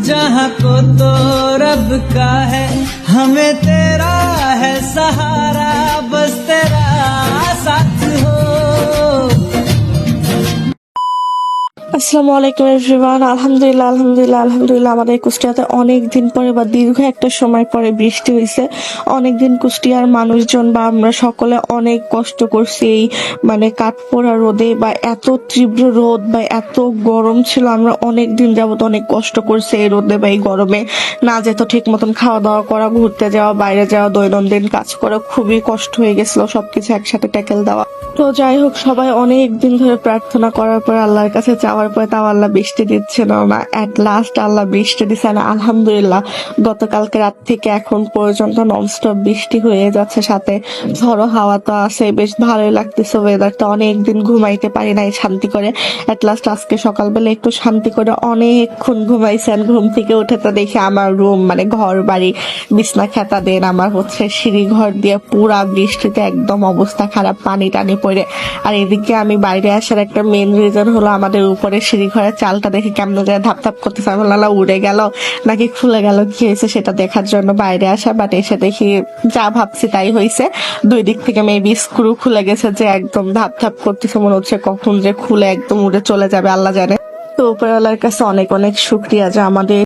जहाँ को तो रब का है, हमें तेरा है सहारा, बस तेरा साथ हो। আসসালামু আলাইকুম এভরিওয়ান। আলহামদুলিল্লাহ আমাদের কুষ্টিয়াতে অনেক দিন পরে বা দীর্ঘ একটা সময় পরে বৃষ্টি হয়েছে। অনেকদিন কুষ্টিয়ার মানুষজন বা আমরা সকলে অনেক কষ্ট করছি এই কাঠপোড়া রোদে, বা এত তীব্র রোদ বা এত গরম ছিল। আমরা অনেক দিন যাবত অনেক কষ্ট করছি এই রোদে বা এই গরমে, না যেত ঠিক মতন খাওয়া দাওয়া করা, ঘুরতে যাওয়া, বাইরে যাওয়া, দৈনন্দিন কাজ করা খুবই কষ্ট হয়ে গেছিল সবকিছু একসাথে ট্যাকেল দেওয়া। তো যাই হোক, সবাই অনেক দিন ধরে প্রার্থনা করার পর, আল্লাহর কাছে চাওয়ার পরে তাও আল্লাহ বৃষ্টি দিচ্ছিল না। এট লাস্ট আল্লাহ বৃষ্টি দিচ্ছে না। আলহামদুলিল্লাহ, গতকালকে রাত থেকে এখন পর্যন্ত ননস্টপ বৃষ্টি হয়ে যাচ্ছে, সাথে ঝড়ো হাওয়া তো আছে। বেশ ভালোই লাগতেছে ওয়েদারটা। অনেকদিন ঘুমাইতে পারি নাই শান্তি করে। এট লাস্ট আজকে সকালবেলা একটু শান্তি করে অনেকক্ষণ ঘুমাইছেন। ঘুম থেকে উঠে তো দেখি আমার রুম ঘর বাড়ি বিছনা খেতা দেন আমার সিঁড়ি ঘর দিয়ে পুরা বৃষ্টিতে একদম অবস্থা খারাপ, পানি টানি পড়ে। আর এদিকে আমি বাইরে আসার একটা মেন রিজন হলো আমাদের উপরে সিঁড়ি ঘরের চালটা দেখে কেমন করে ধাপ ধাপ করতেছে। আমি বললাম উড়ে গেল নাকি খুলে গেল, কি হয়েছে সেটা দেখার জন্য বাইরে আসা। বাট এসে দেখি যা ভাবছি তাই হয়েছে। দুই দিক থেকে মেবি স্ক্রু খুলে গেছে, যে একদম ধাপ ধাপ করতেছে, মনে হচ্ছে কখন যে খুলে একদম উড়ে চলে যাবে আল্লাহ জানে। তো উপরওয়ালার কাছে অনেক অনেক শুক্রিয়া যে আমাদের